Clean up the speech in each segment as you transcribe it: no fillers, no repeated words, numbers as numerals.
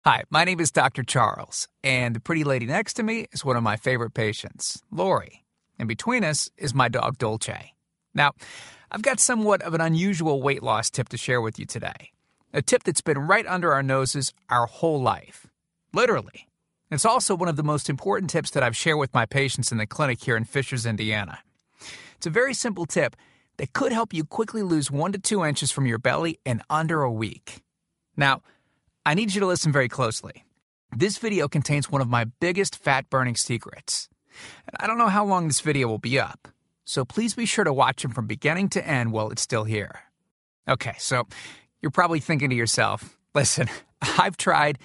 Hi, my name is Dr. Charles, and the pretty lady next to me is one of my favorite patients, Lori. And between us is my dog, Dolce. Now, I've got somewhat of an unusual weight loss tip to share with you today. A tip that's been right under our noses our whole life. Literally. It's also one of the most important tips that I've shared with my patients in the clinic here in Fishers, Indiana. It's a very simple tip that could help you quickly lose 1 to 2 inches from your belly in under a week. Now, I need you to listen very closely. This video contains one of my biggest fat-burning secrets. And I don't know how long this video will be up, so please be sure to watch it from beginning to end while it's still here. Okay, so you're probably thinking to yourself, listen, I've tried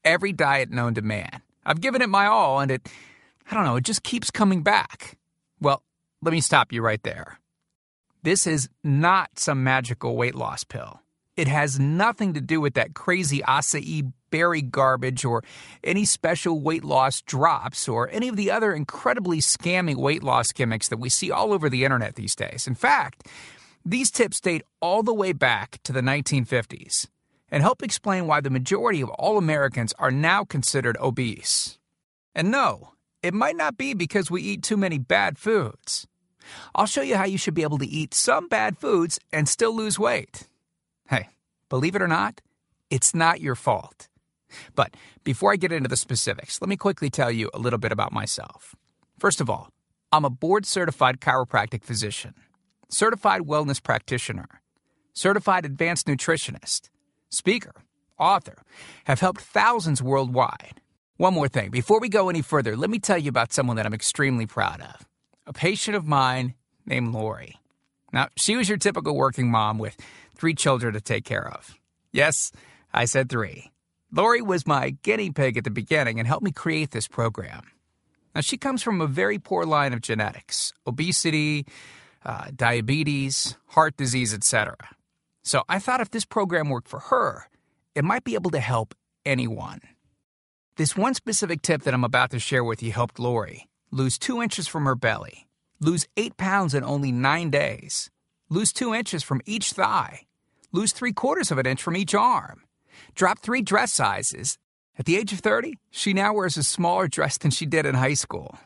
every diet known to man. I've given it my all, and it just keeps coming back. Well, let me stop you right there. This is not some magical weight loss pill. It has nothing to do with that crazy acai berry garbage or any special weight loss drops or any of the other incredibly scammy weight loss gimmicks that we see all over the internet these days. In fact, these tips date all the way back to the 1950s and help explain why the majority of all Americans are now considered obese. And no, it might not be because we eat too many bad foods. I'll show you how you should be able to eat some bad foods and still lose weight. Hey, believe it or not, it's not your fault. But before I get into the specifics, let me quickly tell you a little bit about myself. First of all, I'm a board-certified chiropractic physician, certified wellness practitioner, certified advanced nutritionist, speaker, author, have helped thousands worldwide. One more thing, before we go any further, let me tell you about someone that I'm extremely proud of, a patient of mine named Lori. Now, she was your typical working mom with 3 children to take care of. Yes, I said 3. Lori was my guinea pig at the beginning and helped me create this program. Now, she comes from a very poor line of genetics, obesity, diabetes, heart disease, etc. So I thought if this program worked for her, it might be able to help anyone. This one specific tip that I'm about to share with you helped Lori lose 2 inches from her belly, lose 8 pounds in only 9 days, lose 2 inches from each thigh, lose 3/4 of an inch from each arm, drop 3 dress sizes. At the age of 30, she now wears a smaller dress than she did in high school.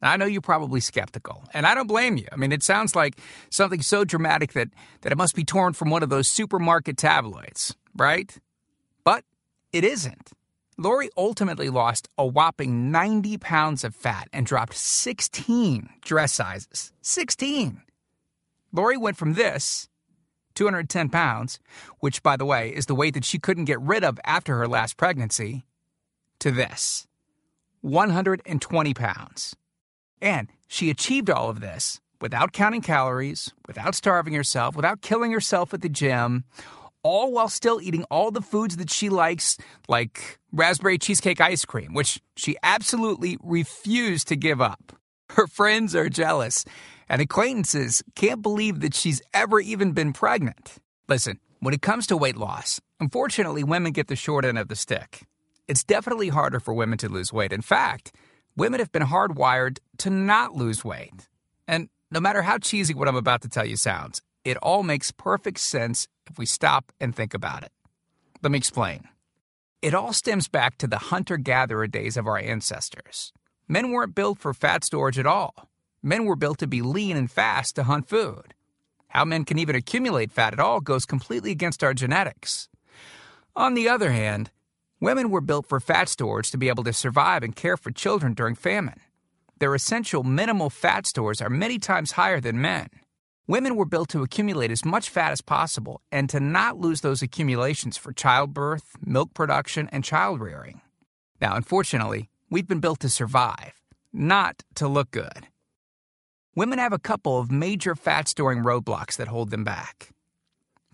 I know you're probably skeptical, and I don't blame you. I mean, it sounds like something so dramatic that it must be torn from one of those supermarket tabloids, right? But it isn't. Lori ultimately lost a whopping 90 pounds of fat and dropped 16 dress sizes. 16! Lori went from this, 210 pounds, which, by the way, is the weight that she couldn't get rid of after her last pregnancy, to this, 120 pounds. And she achieved all of this without counting calories, without starving herself, without killing herself at the gym, all while still eating all the foods that she likes, like raspberry cheesecake ice cream, which she absolutely refused to give up. Her friends are jealous, and acquaintances can't believe that she's ever even been pregnant. Listen, when it comes to weight loss, unfortunately, women get the short end of the stick. It's definitely harder for women to lose weight. In fact, women have been hardwired to not lose weight. And no matter how cheesy what I'm about to tell you sounds, it all makes perfect sense if we stop and think about it. Let me explain. It all stems back to the hunter-gatherer days of our ancestors. Men weren't built for fat storage at all. Men were built to be lean and fast to hunt food. How men can even accumulate fat at all goes completely against our genetics. On the other hand, women were built for fat storage to be able to survive and care for children during famine. Their essential minimal fat stores are many times higher than men. Women were built to accumulate as much fat as possible and to not lose those accumulations for childbirth, milk production, and child rearing. Now, unfortunately, we've been built to survive, not to look good. Women have a couple of major fat-storing roadblocks that hold them back.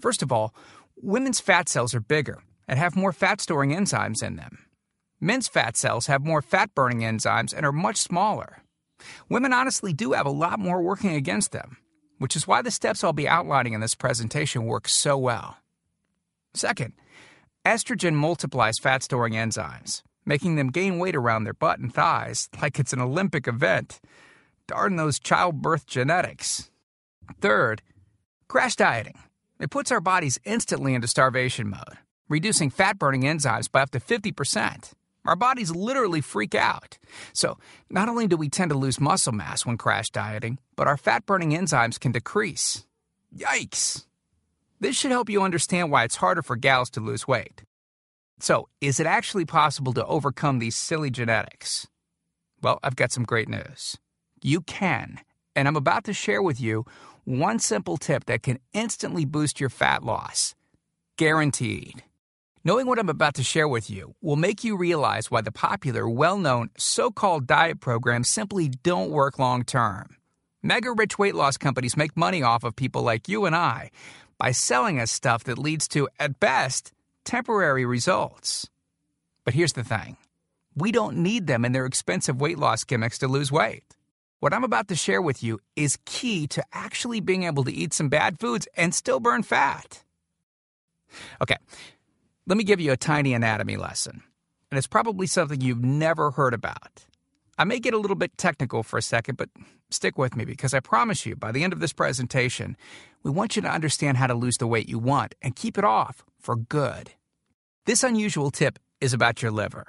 First of all, women's fat cells are bigger and have more fat-storing enzymes in them. Men's fat cells have more fat-burning enzymes and are much smaller. Women honestly do have a lot more working against them, which is why the steps I'll be outlining in this presentation work so well. Second, estrogen multiplies fat-storing enzymes, making them gain weight around their butt and thighs like it's an Olympic event. Darn those childbirth genetics. Third, crash dieting. It puts our bodies instantly into starvation mode, reducing fat-burning enzymes by up to 50%. Our bodies literally freak out. So, not only do we tend to lose muscle mass when crash dieting, but our fat-burning enzymes can decrease. Yikes! This should help you understand why it's harder for gals to lose weight. So, is it actually possible to overcome these silly genetics? Well, I've got some great news. You can, and I'm about to share with you one simple tip that can instantly boost your fat loss. Guaranteed. Knowing what I'm about to share with you will make you realize why the popular, well-known, so-called diet programs simply don't work long-term. Mega-rich weight loss companies make money off of people like you and I by selling us stuff that leads to, at best, temporary results. But here's the thing. We don't need them in their expensive weight loss gimmicks to lose weight. What I'm about to share with you is key to actually being able to eat some bad foods and still burn fat. Okay. Let me give you a tiny anatomy lesson, and it's probably something you've never heard about. I may get a little bit technical for a second, but stick with me because I promise you, by the end of this presentation, we want you to understand how to lose the weight you want and keep it off for good. This unusual tip is about your liver.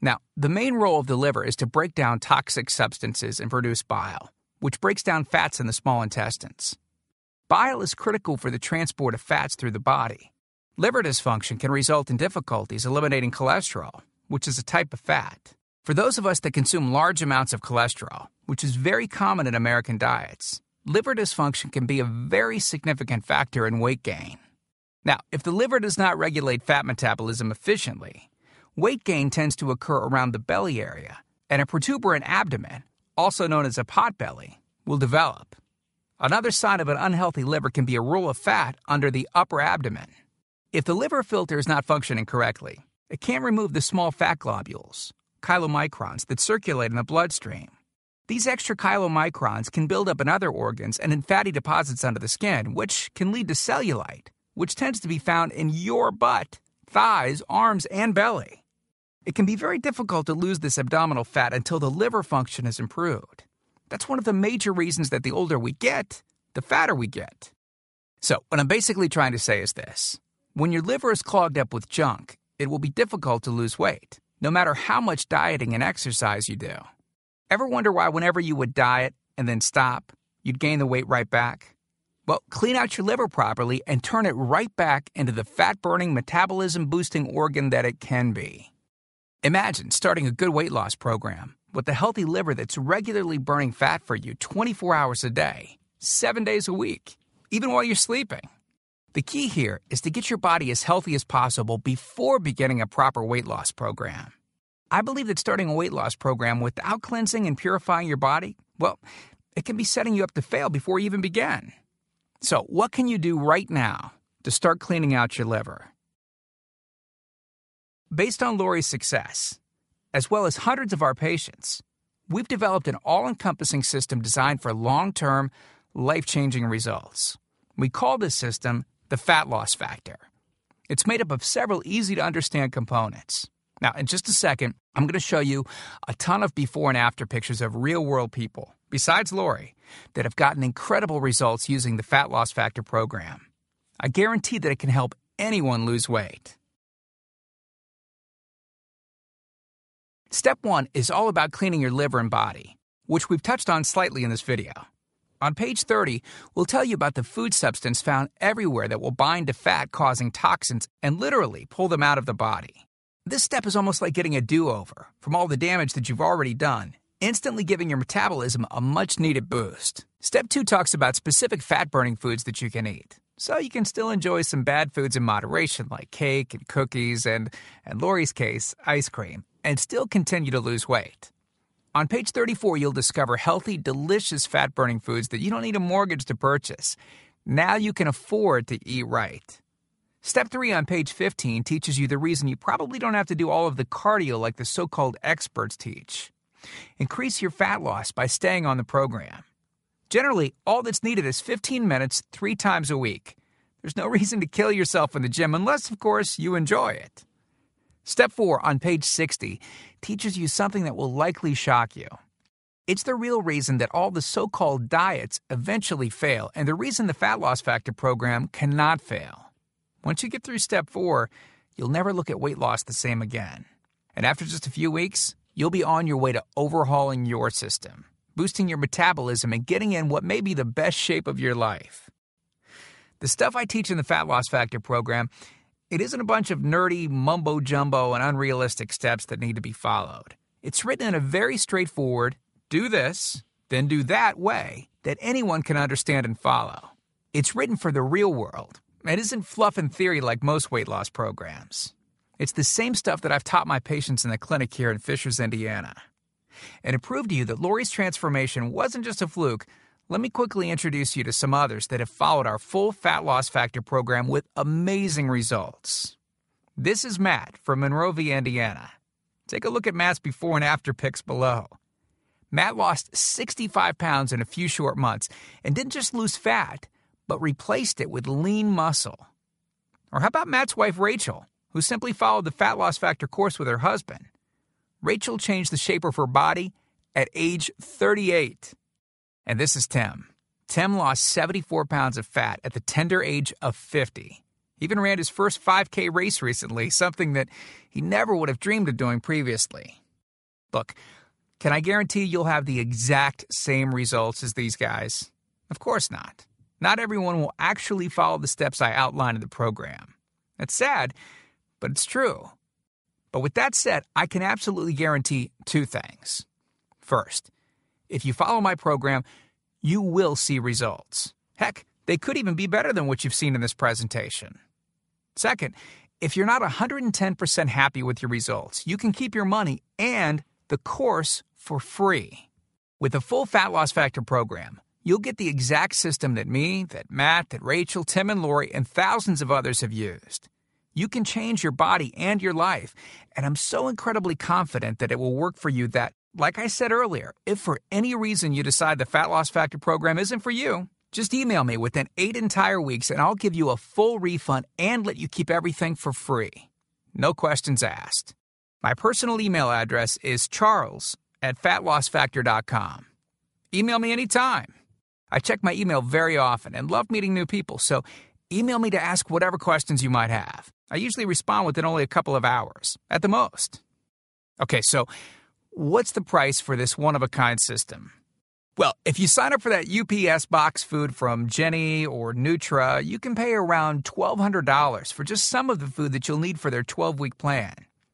Now, the main role of the liver is to break down toxic substances and produce bile, which breaks down fats in the small intestines. Bile is critical for the transport of fats through the body. Liver dysfunction can result in difficulties eliminating cholesterol, which is a type of fat. For those of us that consume large amounts of cholesterol, which is very common in American diets, liver dysfunction can be a very significant factor in weight gain. Now, if the liver does not regulate fat metabolism efficiently, weight gain tends to occur around the belly area, and a protuberant abdomen, also known as a potbelly, will develop. Another sign of an unhealthy liver can be a roll of fat under the upper abdomen. If the liver filter is not functioning correctly, it can't remove the small fat globules, chylomicrons, that circulate in the bloodstream. These extra chylomicrons can build up in other organs and in fatty deposits under the skin, which can lead to cellulite, which tends to be found in your butt, thighs, arms, and belly. It can be very difficult to lose this abdominal fat until the liver function is improved. That's one of the major reasons that the older we get, the fatter we get. So, what I'm basically trying to say is this. When your liver is clogged up with junk, it will be difficult to lose weight, no matter how much dieting and exercise you do. Ever wonder why whenever you would diet and then stop, you'd gain the weight right back? Well, clean out your liver properly and turn it right back into the fat-burning, metabolism-boosting organ that it can be. Imagine starting a good weight loss program with a healthy liver that's regularly burning fat for you 24 hours a day, 7 days a week, even while you're sleeping. The key here is to get your body as healthy as possible before beginning a proper weight loss program. I believe that starting a weight loss program without cleansing and purifying your body, well, it can be setting you up to fail before you even begin. So, what can you do right now to start cleaning out your liver? Based on Lori's success, as well as hundreds of our patients, we've developed an all-encompassing system designed for long-term, life-changing results. We call this system the fat loss factor. It's made up of several easy-to-understand components. Now, in just a second, I'm going to show you a ton of before and after pictures of real-world people, besides Lori, that have gotten incredible results using the fat loss factor program. I guarantee that it can help anyone lose weight. Step 1 is all about cleaning your liver and body, which we've touched on slightly in this video. On page 30, we'll tell you about the food substance found everywhere that will bind to fat, causing toxins and literally pull them out of the body. This step is almost like getting a do-over from all the damage that you've already done, instantly giving your metabolism a much-needed boost. Step 2 talks about specific fat-burning foods that you can eat, so you can still enjoy some bad foods in moderation like cake and cookies and, in Lori's case, ice cream, and still continue to lose weight. On page 34, you'll discover healthy, delicious fat-burning foods that you don't need a mortgage to purchase. Now you can afford to eat right. Step 3 on page 15 teaches you the reason you probably don't have to do all of the cardio like the so-called experts teach. Increase your fat loss by staying on the program. Generally, all that's needed is 15 minutes 3 times a week. There's no reason to kill yourself in the gym unless, of course, you enjoy it. Step 4 on page 60 teaches you something that will likely shock you. It's the real reason that all the so-called diets eventually fail and the reason the Fat Loss Factor program cannot fail. Once you get through step 4, you'll never look at weight loss the same again. And after just a few weeks, you'll be on your way to overhauling your system, boosting your metabolism, and getting in what may be the best shape of your life. The stuff I teach in the Fat Loss Factor program, it isn't a bunch of nerdy mumbo-jumbo and unrealistic steps that need to be followed. It's written in a very straightforward, do this, then do that way that anyone can understand and follow. It's written for the real world. It isn't fluff and theory like most weight loss programs. It's the same stuff that I've taught my patients in the clinic here in Fishers, Indiana. And to prove to you that Lori's transformation wasn't just a fluke, let me quickly introduce you to some others that have followed our full Fat Loss Factor program with amazing results. This is Matt from Monrovia, Indiana. Take a look at Matt's before and after pics below. Matt lost 65 pounds in a few short months and didn't just lose fat, but replaced it with lean muscle. Or how about Matt's wife, Rachel, who simply followed the Fat Loss Factor course with her husband? Rachel changed the shape of her body at age 38. And this is Tim. Tim lost 74 pounds of fat at the tender age of 50. He even ran his first 5K race recently, something that he never would have dreamed of doing previously. Look, can I guarantee you'll have the exact same results as these guys? Of course not. Not everyone will actually follow the steps I outlined in the program. It's sad, but it's true. But with that said, I can absolutely guarantee two things. First, if you follow my program, you will see results. Heck, they could even be better than what you've seen in this presentation. Second, if you're not 110% happy with your results, you can keep your money and the course for free. With the full Fat Loss Factor program, you'll get the exact system that me, that Matt, that Rachel, Tim, and Lori, and thousands of others have used. You can change your body and your life, and I'm so incredibly confident that it will work for you that, like I said earlier, if for any reason you decide the Fat Loss Factor program isn't for you, just email me within 8 entire weeks and I'll give you a full refund and let you keep everything for free. No questions asked. My personal email address is charles@fatlossfactor.com. Email me anytime. I check my email very often and love meeting new people, so email me to ask whatever questions you might have. I usually respond within only a couple of hours, at the most. Okay, so what's the price for this one-of-a-kind system? Well, if you sign up for that UPS box food from Jenny or Nutra, you can pay around $1,200 for just some of the food that you'll need for their 12-week plan.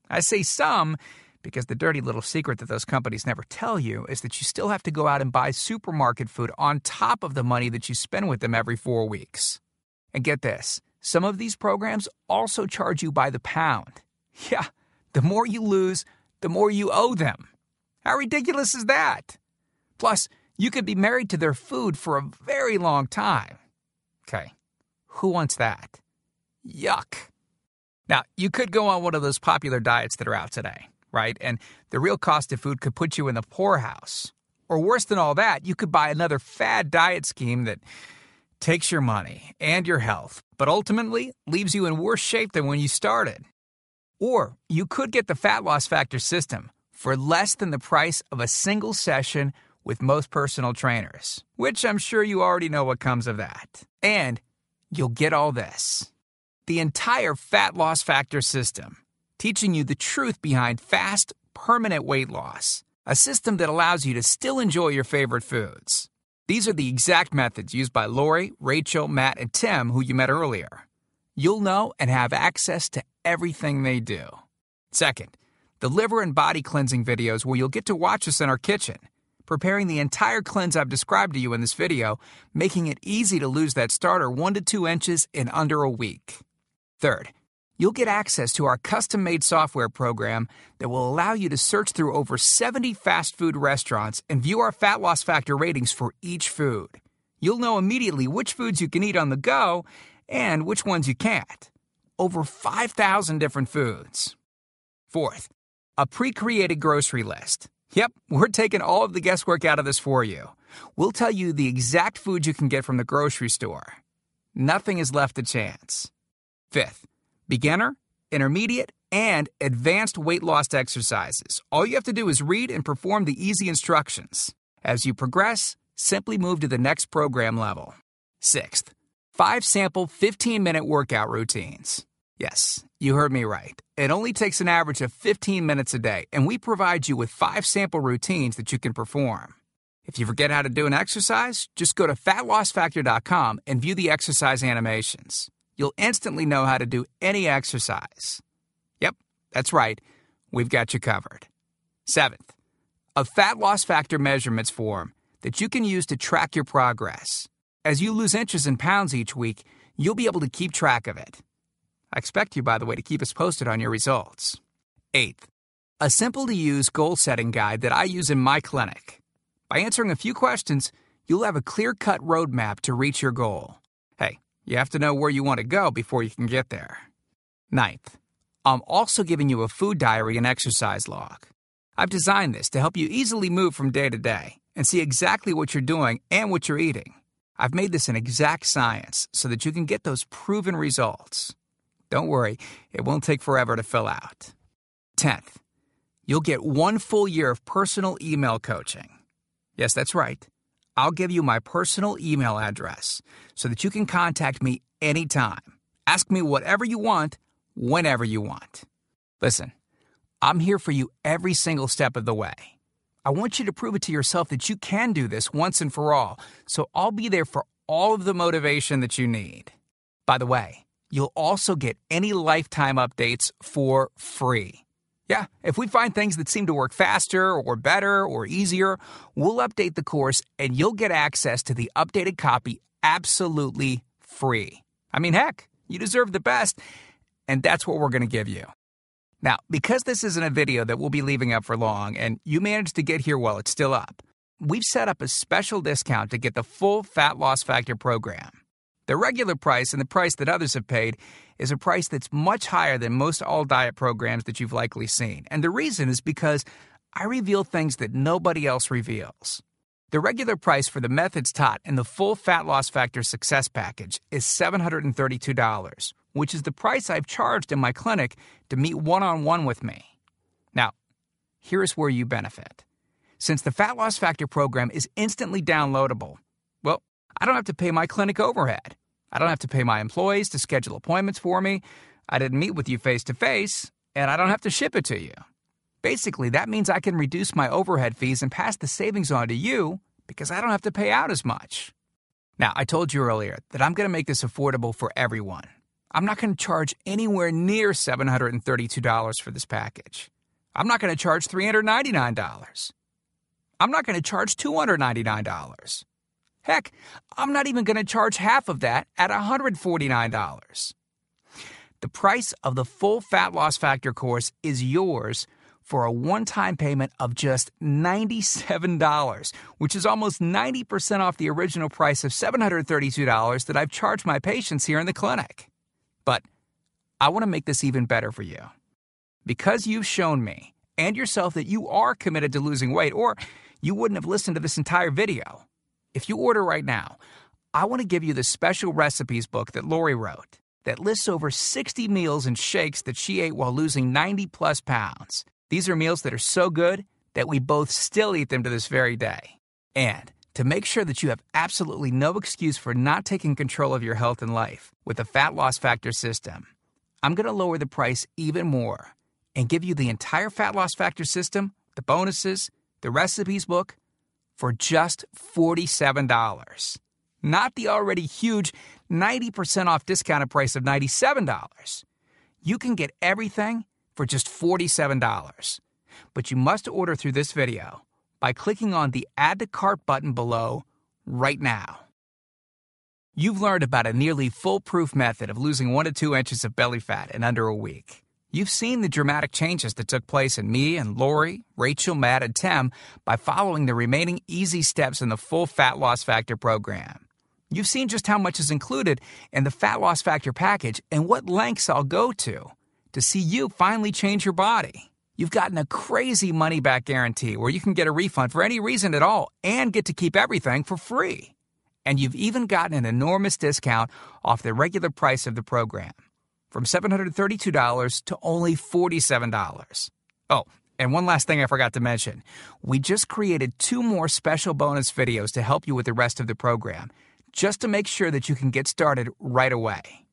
I say some because the dirty little secret that those companies never tell you is that you still have to go out and buy supermarket food on top of the money that you spend with them every 4 weeks. And get this, some of these programs also charge you by the pound. Yeah, the more you lose, the more you owe them. How ridiculous is that? Plus, you could be married to their food for a very long time. Okay, who wants that? Yuck. Now, you could go on one of those popular diets that are out today, right? And the real cost of food could put you in the poorhouse. Or worse than all that, you could buy another fad diet scheme that takes your money and your health, but ultimately leaves you in worse shape than when you started. Or you could get the Fat Loss Factor system for less than the price of a single session with most personal trainers, which I'm sure you already know what comes of that. And you'll get all this. The entire Fat Loss Factor system, teaching you the truth behind fast, permanent weight loss, a system that allows you to still enjoy your favorite foods. These are the exact methods used by Lori, Rachel, Matt, and Tim, who you met earlier. You'll know and have access to everything they do. Second, the liver and body cleansing videos where you'll get to watch us in our kitchen, preparing the entire cleanse I've described to you in this video, making it easy to lose that starter 1 to 2 inches in under a week. Third, you'll get access to our custom-made software program that will allow you to search through over 70 fast food restaurants and view our Fat Loss Factor ratings for each food. You'll know immediately which foods you can eat on the go and which ones you can't. Over 5,000 different foods. Fourth, a pre-created grocery list. Yep, we're taking all of the guesswork out of this for you. We'll tell you the exact food you can get from the grocery store. Nothing is left to chance. Fifth, beginner, intermediate, and advanced weight loss exercises. All you have to do is read and perform the easy instructions. As you progress, simply move to the next program level. Sixth, 5 sample 15-minute workout routines. Yes, you heard me right. It only takes an average of 15 minutes a day, and we provide you with 5 sample routines that you can perform. If you forget how to do an exercise, just go to fatlossfactor.com and view the exercise animations. You'll instantly know how to do any exercise. Yep, that's right. We've got you covered. 7th, a fat loss factor measurements form that you can use to track your progress. As you lose inches and pounds each week, you'll be able to keep track of it. I expect you, by the way, to keep us posted on your results. 8th, a simple-to-use goal-setting guide that I use in my clinic. By answering a few questions, you'll have a clear-cut roadmap to reach your goal. Hey, you have to know where you want to go before you can get there. 9th, I'm also giving you a food diary and exercise log. I've designed this to help you easily move from day to day and see exactly what you're doing and what you're eating. I've made this an exact science so that you can get those proven results. Don't worry, it won't take forever to fill out. 10th, you'll get 1 full year of personal email coaching. Yes, that's right. I'll give you my personal email address so that you can contact me anytime. Ask me whatever you want, whenever you want. Listen, I'm here for you every single step of the way. I want you to prove it to yourself that you can do this once and for all, so I'll be there for all of the motivation that you need. By the way, you'll also get any lifetime updates for free. Yeah, if we find things that seem to work faster or better or easier, we'll update the course and you'll get access to the updated copy absolutely free. I mean, heck, you deserve the best, and that's what we're going to give you. Now, because this isn't a video that we'll be leaving up for long and you managed to get here while it's still up, we've set up a special discount to get the full Fat Loss Factor program. The regular price and the price that others have paid is a price that's much higher than most all-diet programs that you've likely seen. And the reason is because I reveal things that nobody else reveals. The regular price for the methods taught in the full Fat Loss Factor Success Package is $732, which is the price I've charged in my clinic to meet one-on-one with me. Now, here's where you benefit. Since the Fat Loss Factor program is instantly downloadable, well, I don't have to pay my clinic overhead. I don't have to pay my employees to schedule appointments for me. I didn't meet with you face-to-face, and I don't have to ship it to you. Basically, that means I can reduce my overhead fees and pass the savings on to you because I don't have to pay out as much. Now, I told you earlier that I'm going to make this affordable for everyone. I'm not going to charge anywhere near $732 for this package. I'm not going to charge $399. I'm not going to charge $299. Heck, I'm not even going to charge half of that at $149. The price of the full Fat Loss Factor course is yours for a one-time payment of just $97, which is almost 90% off the original price of $732 that I've charged my patients here in the clinic. But I want to make this even better for you. Because you've shown me and yourself that you are committed to losing weight, or you wouldn't have listened to this entire video. If you order right now, I want to give you the special recipes book that Lori wrote that lists over 60 meals and shakes that she ate while losing 90-plus pounds. These are meals that are so good that we both still eat them to this very day. And to make sure that you have absolutely no excuse for not taking control of your health and life with the Fat Loss Factor system, I'm going to lower the price even more and give you the entire Fat Loss Factor system, the bonuses, the recipes book, for just $47. Not the already huge 90% off discounted price of $97. You can get everything for just $47. But you must order through this video by clicking on the Add to Cart button below right now. You've learned about a nearly foolproof method of losing 1 to 2 inches of belly fat in under a week. You've seen the dramatic changes that took place in me and Lori, Rachel, Matt, and Tim by following the remaining easy steps in the full Fat Loss Factor program. You've seen just how much is included in the Fat Loss Factor package and what lengths I'll go to see you finally change your body. You've gotten a crazy money-back guarantee where you can get a refund for any reason at all and get to keep everything for free. And you've even gotten an enormous discount off the regular price of the program, from $732 to only $47. Oh, and one last thing I forgot to mention. We just created 2 more special bonus videos to help you with the rest of the program, just to make sure that you can get started right away.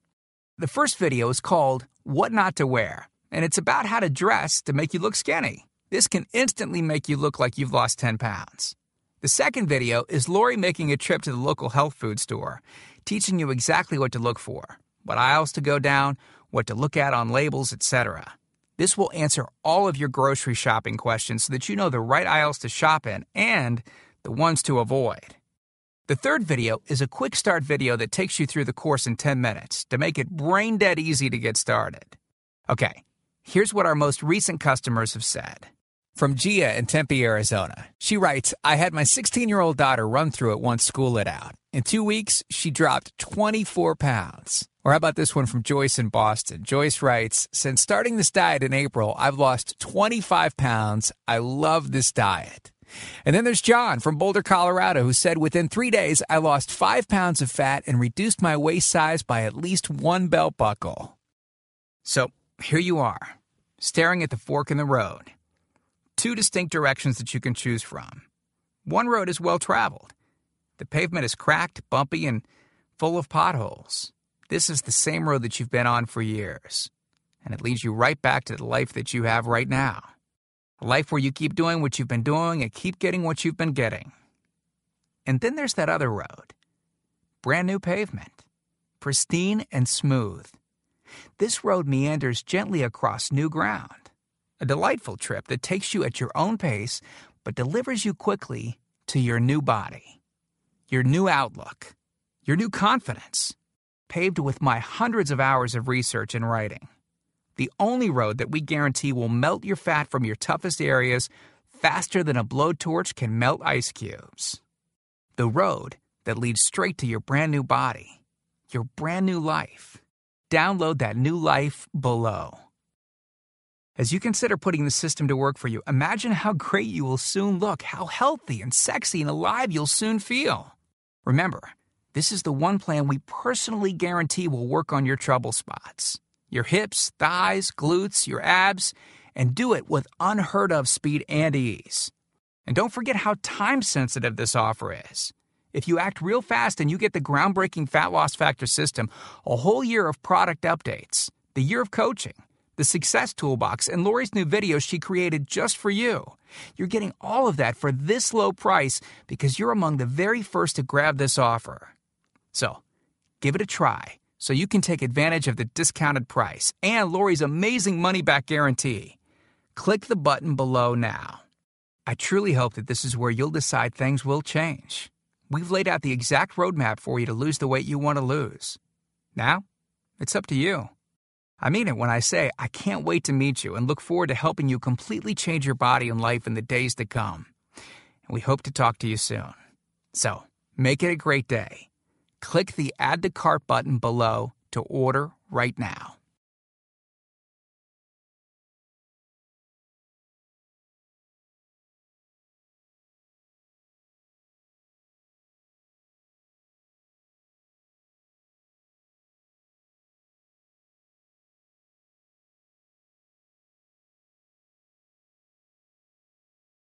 The first video is called what not to wear, and it's about how to dress to make you look skinny. This can instantly make you look like you've lost 10 pounds. The second video is Lori making a trip to the local health food store, teaching you exactly what to look for, what aisles to go down, what to look at on labels, etc. This will answer all of your grocery shopping questions so that you know the right aisles to shop in and the ones to avoid. The third video is a quick start video that takes you through the course in 10 minutes to make it brain dead easy to get started. Okay, here's what our most recent customers have said. From Gia in Tempe, Arizona. She writes, I had my 16-year-old daughter run through it once school let out. In 2 weeks, she dropped 24 pounds. Or how about this one from Joyce in Boston? Joyce writes, since starting this diet in April, I've lost 25 pounds. I love this diet. And then there's John from Boulder, Colorado, who said, within 3 days, I lost 5 pounds of fat and reduced my waist size by at least 1 belt buckle. So here you are, staring at the fork in the road. 2 distinct directions that you can choose from. One road is well-traveled. The pavement is cracked, bumpy, and full of potholes. This is the same road that you've been on for years. And it leads you right back to the life that you have right now. A life where you keep doing what you've been doing and keep getting what you've been getting. And then there's that other road. Brand new pavement. Pristine and smooth. This road meanders gently across new ground. A delightful trip that takes you at your own pace, but delivers you quickly to your new body, your new outlook, your new confidence, paved with my hundreds of hours of research and writing. The only road that we guarantee will melt your fat from your toughest areas faster than a blowtorch can melt ice cubes. The road that leads straight to your brand new body, your brand new life. Download that new life below. As you consider putting the system to work for you, imagine how great you will soon look, how healthy and sexy and alive you'll soon feel. Remember, this is the one plan we personally guarantee will work on your trouble spots. Your hips, thighs, glutes, your abs, and do it with unheard of speed and ease. And don't forget how time-sensitive this offer is. If you act real fast and you get the groundbreaking Fat Loss Factor system, a whole year of product updates, the year of coaching, the Success Toolbox, and Lori's new videos she created just for you. You're getting all of that for this low price because you're among the very first to grab this offer. So, give it a try so you can take advantage of the discounted price and Lori's amazing money-back guarantee. Click the button below now. I truly hope that this is where you'll decide things will change. We've laid out the exact roadmap for you to lose the weight you want to lose. Now, it's up to you. I mean it when I say I can't wait to meet you and look forward to helping you completely change your body and life in the days to come. And we hope to talk to you soon. So, make it a great day. Click the Add to Cart button below to order right now.